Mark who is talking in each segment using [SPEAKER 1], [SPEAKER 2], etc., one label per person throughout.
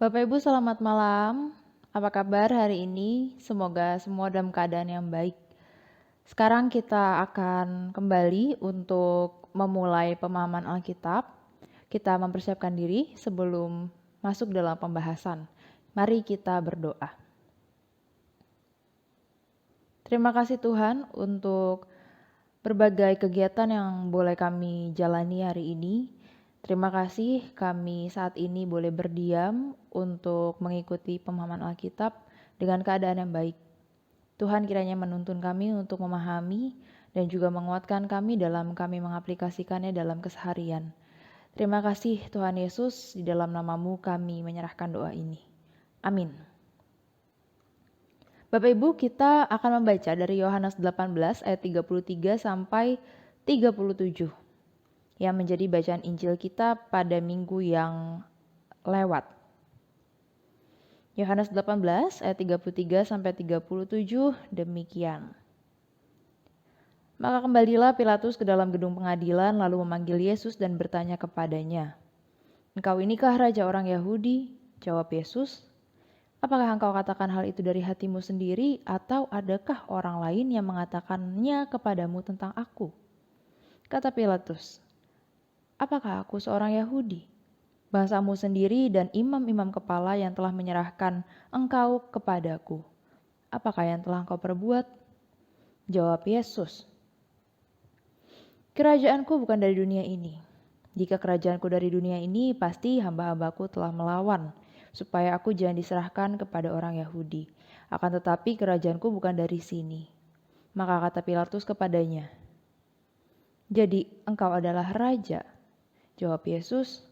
[SPEAKER 1] Bapak Ibu selamat malam. Apa kabar hari ini? Semoga semua dalam keadaan yang baik. Sekarang kita akan kembali untuk memulai pemahaman Alkitab. Kita mempersiapkan diri sebelum masuk dalam pembahasan. Mari kita berdoa. Terima kasih Tuhan untuk berbagai kegiatan yang boleh kami jalani hari ini. Terima kasih kami saat ini boleh berdiam untuk mengikuti pemahaman Alkitab dengan keadaan yang baik. Tuhan kiranya menuntun kami untuk memahami dan juga menguatkan kami dalam kami mengaplikasikannya dalam keseharian. Terima kasih Tuhan Yesus, di dalam nama-Mu kami menyerahkan doa ini. Amin. Bapak Ibu, kita akan membaca dari Yohanes 18 ayat 33 sampai 37 yang menjadi bacaan Injil kita pada minggu yang lewat. Yohanes 18 ayat 33 sampai 37 demikian. Maka kembalilah Pilatus ke dalam gedung pengadilan lalu memanggil Yesus dan bertanya kepadanya, "Engkau inikah raja orang Yahudi?" Jawab Yesus, "Apakah engkau katakan hal itu dari hatimu sendiri atau adakah orang lain yang mengatakannya kepadamu tentang aku?" Kata Pilatus, "Apakah aku seorang Yahudi? Bangsamu sendiri dan imam-imam kepala yang telah menyerahkan engkau kepadaku. Apakah yang telah engkau perbuat?" Jawab Yesus, "Kerajaanku bukan dari dunia ini. Jika kerajaanku dari dunia ini, pasti hamba-hambaku telah melawan, supaya aku jangan diserahkan kepada orang Yahudi. Akan tetapi kerajaanku bukan dari sini." Maka kata Pilatus kepadanya, "Jadi engkau adalah raja?" Jawab Yesus,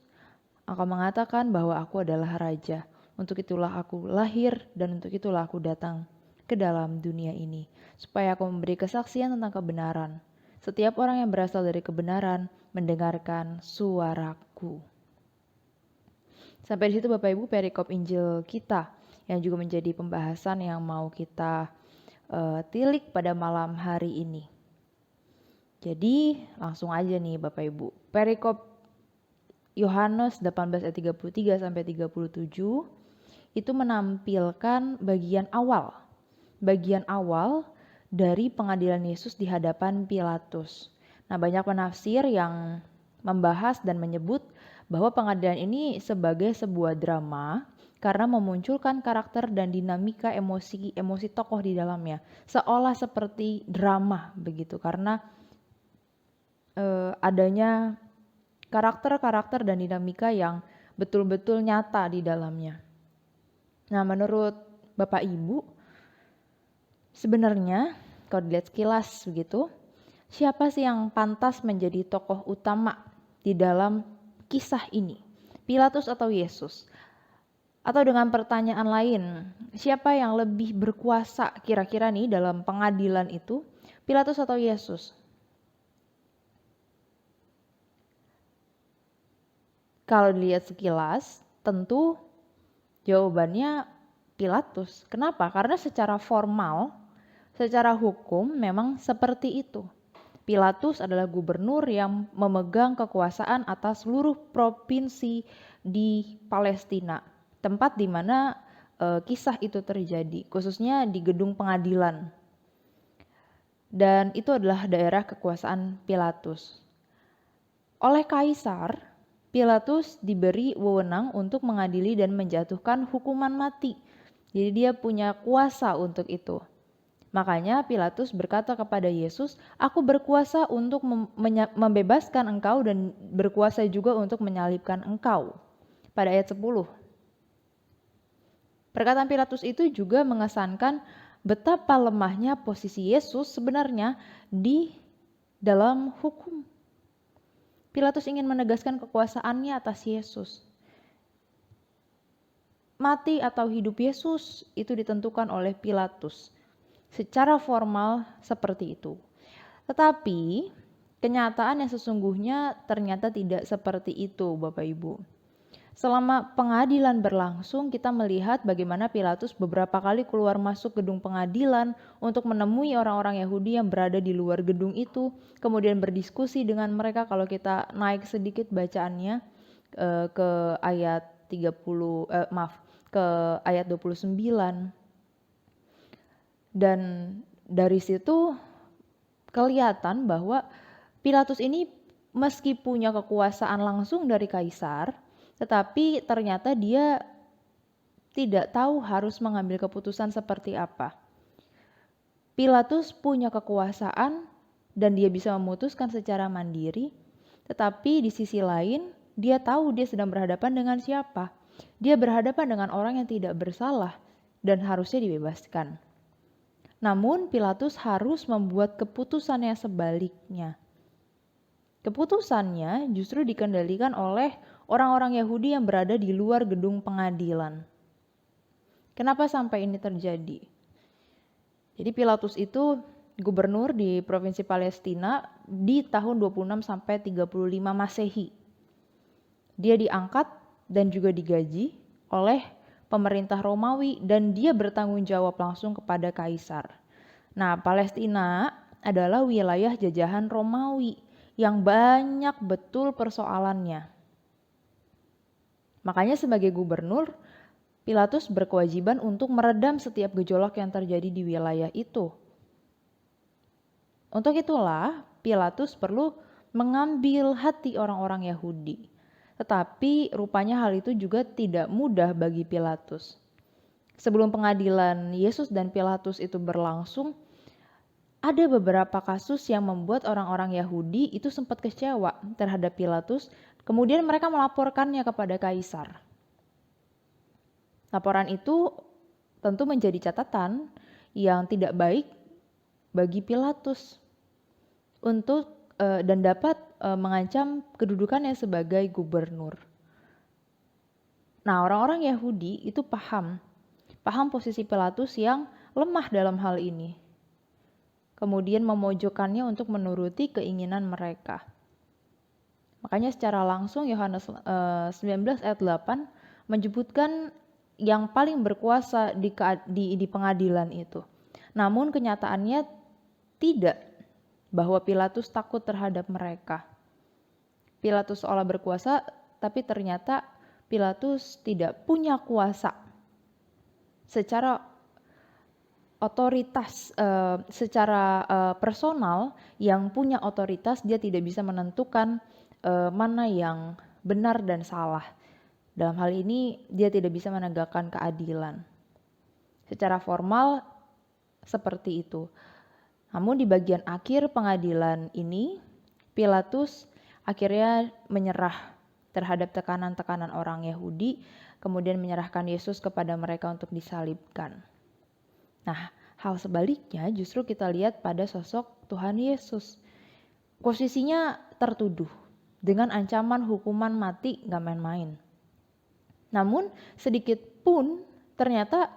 [SPEAKER 1] "Engkau mengatakan bahwa aku adalah raja. Untuk itulah aku lahir dan untuk itulah aku datang ke dalam dunia ini, supaya aku memberi kesaksian tentang kebenaran. Setiap orang yang berasal dari kebenaran mendengarkan suaraku." Sampai di situ Bapak Ibu perikop Injil kita yang juga menjadi pembahasan yang mau kita tilik pada malam hari ini. Jadi langsung aja nih Bapak Ibu. Perikop Yohanes 18 ayat 33 sampai 37 itu menampilkan bagian awal dari pengadilan Yesus di hadapan Pilatus. Nah, banyak penafsir yang membahas dan menyebut bahwa pengadilan ini sebagai sebuah drama karena memunculkan karakter dan dinamika emosi tokoh di dalamnya, seolah seperti drama begitu, karena adanya karakter-karakter dan dinamika yang betul-betul nyata di dalamnya. Nah, menurut Bapak Ibu, sebenarnya kalau dilihat sekilas begitu, siapa sih yang pantas menjadi tokoh utama di dalam kisah ini? Pilatus atau Yesus? Atau dengan pertanyaan lain, siapa yang lebih berkuasa kira-kira nih dalam pengadilan itu? Pilatus atau Yesus? Kalau dilihat sekilas, tentu jawabannya Pilatus. Kenapa? Karena secara formal, secara hukum memang seperti itu. Pilatus adalah gubernur yang memegang kekuasaan atas seluruh provinsi di Palestina, tempat di mana kisah itu terjadi, khususnya di gedung pengadilan. Dan itu adalah daerah kekuasaan Pilatus. Oleh Kaisar, Pilatus diberi wewenang untuk mengadili dan menjatuhkan hukuman mati. Jadi dia punya kuasa untuk itu. Makanya Pilatus berkata kepada Yesus, "Aku berkuasa untuk membebaskan engkau dan berkuasa juga untuk menyalibkan engkau." Pada ayat 10. Perkataan Pilatus itu juga mengesankan betapa lemahnya posisi Yesus sebenarnya di dalam hukum. Pilatus ingin menegaskan kekuasaannya atas Yesus. Mati atau hidup Yesus itu ditentukan oleh Pilatus. Secara formal seperti itu. Tetapi kenyataan yang sesungguhnya ternyata tidak seperti itu Bapak Ibu. Selama pengadilan berlangsung, kita melihat bagaimana Pilatus beberapa kali keluar masuk gedung pengadilan untuk menemui orang-orang Yahudi yang berada di luar gedung itu, kemudian berdiskusi dengan mereka. Kalau kita naik sedikit bacaannya ke ayat ke ayat 29. Dan dari situ kelihatan bahwa Pilatus ini meski punya kekuasaan langsung dari kaisar, tetapi ternyata dia tidak tahu harus mengambil keputusan seperti apa. Pilatus punya kekuasaan dan dia bisa memutuskan secara mandiri, tetapi di sisi lain dia tahu dia sedang berhadapan dengan siapa. Dia berhadapan dengan orang yang tidak bersalah dan harusnya dibebaskan. Namun Pilatus harus membuat keputusan yang sebaliknya. Keputusannya justru dikendalikan oleh orang-orang Yahudi yang berada di luar gedung pengadilan. Kenapa sampai ini terjadi? Jadi Pilatus itu gubernur di provinsi Palestina di tahun 26 sampai 35 Masehi. Dia diangkat dan juga digaji oleh pemerintah Romawi dan dia bertanggung jawab langsung kepada kaisar. Nah, Palestina adalah wilayah jajahan Romawi yang banyak betul persoalannya. Makanya sebagai gubernur, Pilatus berkewajiban untuk meredam setiap gejolak yang terjadi di wilayah itu. Untuk itulah, Pilatus perlu mengambil hati orang-orang Yahudi. Tetapi rupanya hal itu juga tidak mudah bagi Pilatus. Sebelum pengadilan Yesus dan Pilatus itu berlangsung, ada beberapa kasus yang membuat orang-orang Yahudi itu sempat kecewa terhadap Pilatus. Kemudian mereka melaporkannya kepada kaisar. Laporan itu tentu menjadi catatan yang tidak baik bagi Pilatus dan dapat mengancam kedudukannya sebagai gubernur. Nah, orang-orang Yahudi itu paham posisi Pilatus yang lemah dalam hal ini. Kemudian memojokkannya untuk menuruti keinginan mereka. Makanya secara langsung Yohanes 19 ayat 8 menyebutkan yang paling berkuasa di pengadilan itu. Namun kenyataannya tidak, bahwa Pilatus takut terhadap mereka. Pilatus seolah berkuasa, tapi ternyata Pilatus tidak punya kuasa secara otoritas, secara personal. Yang punya otoritas, dia tidak bisa menentukan mana yang benar dan salah. Dalam hal ini dia tidak bisa menegakkan keadilan. Secara formal seperti itu. Namun di bagian akhir pengadilan ini, Pilatus akhirnya menyerah terhadap tekanan-tekanan orang Yahudi, kemudian menyerahkan Yesus kepada mereka untuk disalibkan. Nah, hal sebaliknya justru kita lihat pada sosok Tuhan Yesus. Posisinya tertuduh dengan ancaman hukuman mati gak main-main. Namun sedikit pun ternyata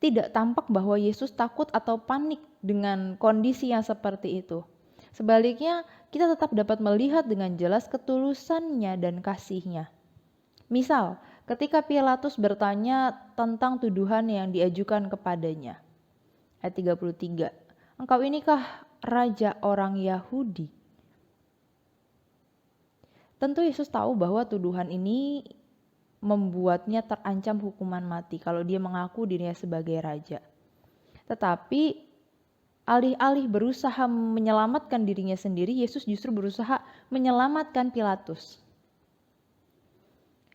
[SPEAKER 1] tidak tampak bahwa Yesus takut atau panik dengan kondisi yang seperti itu. Sebaliknya, kita tetap dapat melihat dengan jelas ketulusannya dan kasihnya. Misal, ketika Pilatus bertanya tentang tuduhan yang diajukan kepadanya. Ayat 33, "Engkau inikah raja orang Yahudi?" Tentu Yesus tahu bahwa tuduhan ini membuatnya terancam hukuman mati kalau dia mengaku dirinya sebagai raja. Tetapi alih-alih berusaha menyelamatkan dirinya sendiri, Yesus justru berusaha menyelamatkan Pilatus.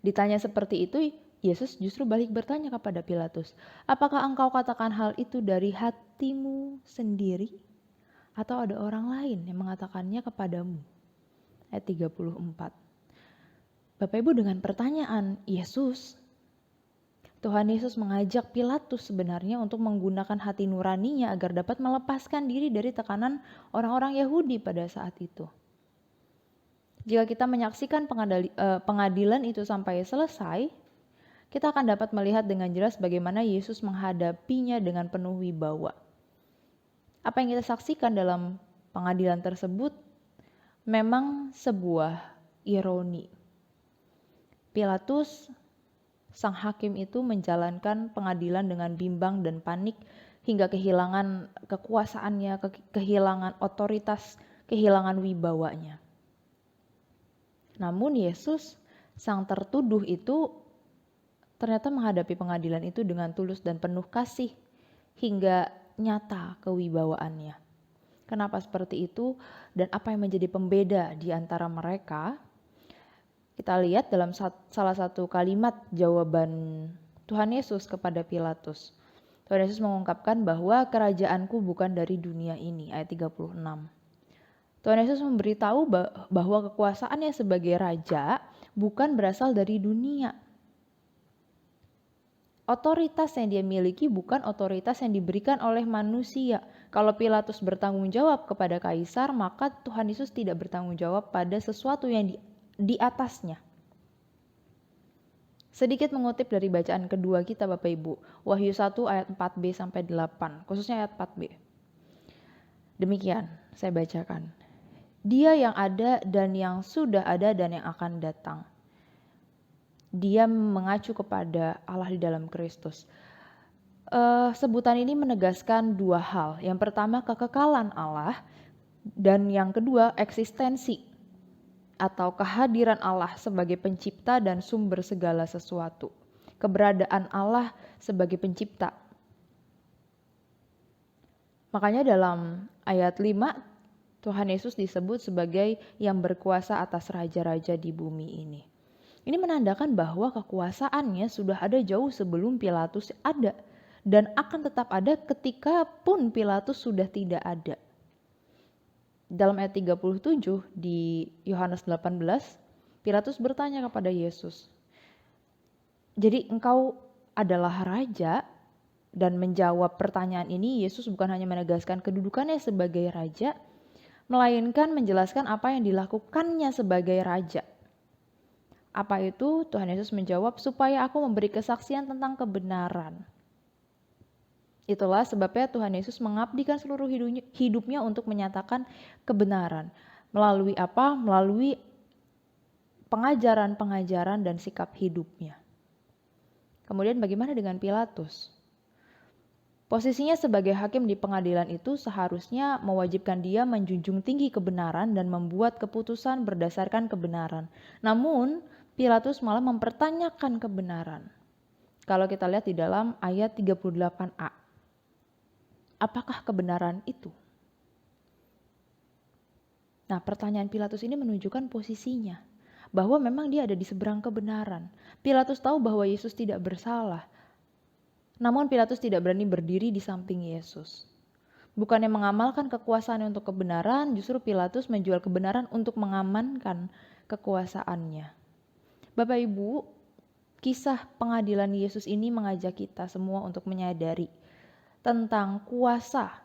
[SPEAKER 1] Ditanya seperti itu, Yesus justru balik bertanya kepada Pilatus, "Apakah engkau katakan hal itu dari hatimu sendiri? Atau ada orang lain yang mengatakannya kepadamu?" Ayat 34. Bapak Ibu, dengan pertanyaan Yesus, Tuhan Yesus mengajak Pilatus sebenarnya untuk menggunakan hati nuraninya agar dapat melepaskan diri dari tekanan orang-orang Yahudi pada saat itu. Jika kita menyaksikan pengadilan itu sampai selesai, kita akan dapat melihat dengan jelas bagaimana Yesus menghadapinya dengan penuh wibawa. Apa yang kita saksikan dalam pengadilan tersebut memang sebuah ironi. Pilatus, sang hakim itu menjalankan pengadilan dengan bimbang dan panik hingga kehilangan kekuasaannya, kehilangan otoritas, kehilangan wibawanya. Namun Yesus Sang tertuduh itu ternyata menghadapi pengadilan itu dengan tulus dan penuh kasih hingga nyata kewibawaannya. Kenapa seperti itu dan apa yang menjadi pembeda di antara mereka? Kita lihat dalam salah satu kalimat jawaban Tuhan Yesus kepada Pilatus. Tuhan Yesus mengungkapkan bahwa kerajaanku bukan dari dunia ini, ayat 36. Tuhan Yesus memberitahu bahwa kekuasaannya sebagai raja bukan berasal dari dunia. Otoritas yang dia miliki bukan otoritas yang diberikan oleh manusia. Kalau Pilatus bertanggung jawab kepada kaisar, maka Tuhan Yesus tidak bertanggung jawab pada sesuatu yang di atasnya. Sedikit mengutip dari bacaan kedua kita Bapak Ibu, Wahyu 1 ayat 4b sampai 8, khususnya ayat 4b. Demikian saya bacakan. Dia yang ada dan yang sudah ada dan yang akan datang. Dia mengacu kepada Allah di dalam Kristus. Sebutan ini menegaskan dua hal. Yang pertama kekekalan Allah dan yang kedua eksistensi atau kehadiran Allah sebagai pencipta dan sumber segala sesuatu. Keberadaan Allah sebagai pencipta. Makanya dalam ayat 5 Tuhan Yesus disebut sebagai yang berkuasa atas raja-raja di bumi ini. Ini menandakan bahwa kekuasaannya sudah ada jauh sebelum Pilatus ada dan akan tetap ada ketika pun Pilatus sudah tidak ada. Dalam ayat 37 di Yohanes 18, Pilatus bertanya kepada Yesus, "Jadi engkau adalah raja?" Dan menjawab pertanyaan ini, Yesus bukan hanya menegaskan kedudukannya sebagai raja, melainkan menjelaskan apa yang dilakukannya sebagai raja. Apa itu? Tuhan Yesus menjawab, supaya aku memberi kesaksian tentang kebenaran. Itulah sebabnya Tuhan Yesus mengabdikan seluruh hidupnya untuk menyatakan kebenaran. Melalui apa? Melalui pengajaran-pengajaran dan sikap hidupnya. Kemudian bagaimana dengan Pilatus? Posisinya sebagai hakim di pengadilan itu seharusnya mewajibkan dia menjunjung tinggi kebenaran dan membuat keputusan berdasarkan kebenaran. Namun, Pilatus malah mempertanyakan kebenaran. Kalau kita lihat di dalam ayat 38a. Apakah kebenaran itu? Nah, pertanyaan Pilatus ini menunjukkan posisinya. Bahwa memang dia ada di seberang kebenaran. Pilatus tahu bahwa Yesus tidak bersalah. Namun Pilatus tidak berani berdiri di samping Yesus. Bukannya mengamalkan kekuasaannya untuk kebenaran, justru Pilatus menjual kebenaran untuk mengamankan kekuasaannya. Bapak Ibu, kisah pengadilan Yesus ini mengajak kita semua untuk menyadari tentang kuasa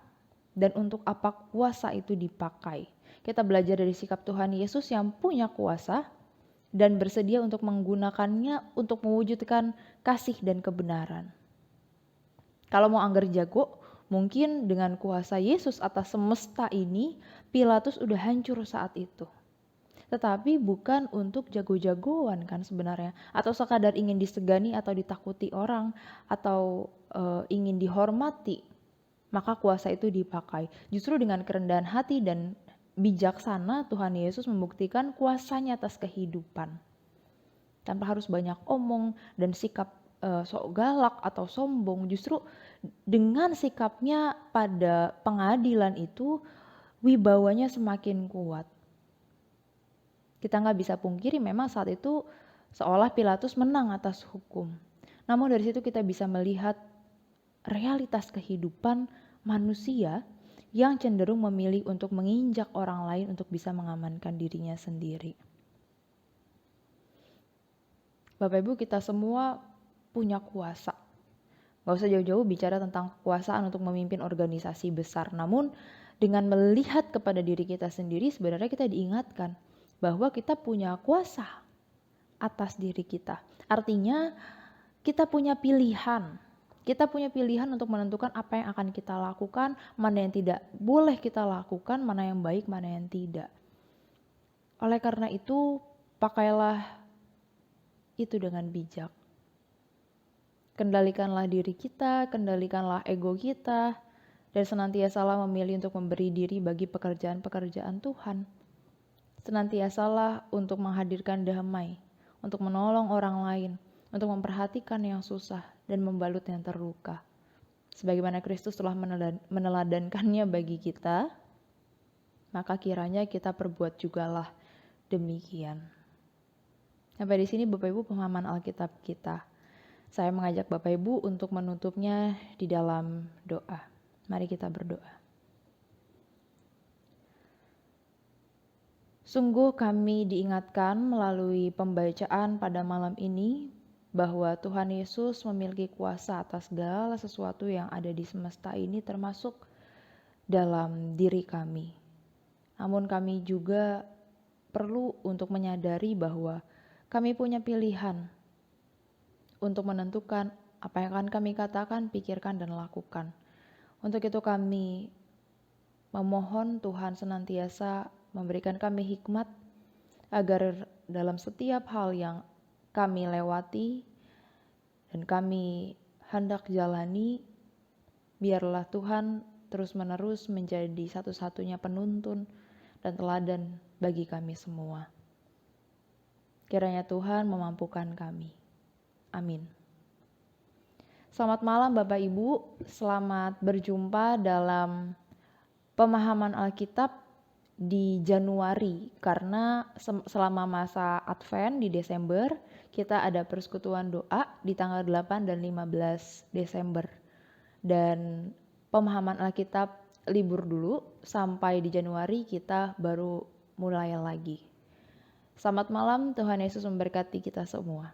[SPEAKER 1] dan untuk apa kuasa itu dipakai. Kita belajar dari sikap Tuhan Yesus yang punya kuasa dan bersedia untuk menggunakannya untuk mewujudkan kasih dan kebenaran. Kalau mau anggar jago, mungkin dengan kuasa Yesus atas semesta ini, Pilatus udah hancur saat itu. Tetapi bukan untuk jago-jagoan kan sebenarnya, atau sekadar ingin disegani atau ditakuti orang, atau ingin dihormati, maka kuasa itu dipakai. Justru dengan kerendahan hati dan bijaksana Tuhan Yesus membuktikan kuasanya atas kehidupan. Tanpa harus banyak omong dan sikap sok galak atau sombong, justru dengan sikapnya pada pengadilan itu wibawanya semakin kuat. Kita nggak bisa pungkiri memang saat itu seolah Pilatus menang atas hukum. Namun dari situ kita bisa melihat realitas kehidupan manusia yang cenderung memilih untuk menginjak orang lain untuk bisa mengamankan dirinya sendiri. Bapak Ibu, kita semua punya kuasa. Gak usah jauh-jauh bicara tentang kekuasaan untuk memimpin organisasi besar. Namun dengan melihat kepada diri kita sendiri, sebenarnya kita diingatkan bahwa kita punya kuasa atas diri kita. Artinya kita punya pilihan. Kita punya pilihan untuk menentukan apa yang akan kita lakukan, mana yang tidak boleh kita lakukan, mana yang baik, mana yang tidak. Oleh karena itu, pakailah itu dengan bijak. Kendalikanlah diri kita, kendalikanlah ego kita, dan senantiasalah memilih untuk memberi diri bagi pekerjaan-pekerjaan Tuhan. Senantiasalah untuk menghadirkan damai, untuk menolong orang lain, untuk memperhatikan yang susah dan membalut yang terluka. Sebagaimana Kristus telah meneladankannya bagi kita, maka kiranya kita perbuat jugalah demikian. Sampai di sini Bapak Ibu pemahaman Alkitab kita. Saya mengajak Bapak Ibu untuk menutupnya di dalam doa. Mari kita berdoa. Sungguh kami diingatkan melalui pembacaan pada malam ini bahwa Tuhan Yesus memiliki kuasa atas segala sesuatu yang ada di semesta ini termasuk dalam diri kami. Namun kami juga perlu untuk menyadari bahwa kami punya pilihan untuk menentukan apa yang akan kami katakan, pikirkan, dan lakukan. Untuk itu kami memohon Tuhan senantiasa memberikan kami hikmat agar dalam setiap hal yang kami lewati dan kami hendak jalani, biarlah Tuhan terus-menerus menjadi satu-satunya penuntun dan teladan bagi kami semua. Kiranya Tuhan memampukan kami. Amin. Selamat malam Bapak Ibu, selamat berjumpa dalam pemahaman Alkitab di Januari, karena selama masa Advent di Desember kita ada persekutuan doa di tanggal 8 dan 15 Desember, dan pemahaman Alkitab libur dulu sampai di Januari kita baru mulai lagi. Selamat malam, Tuhan Yesus memberkati kita semua.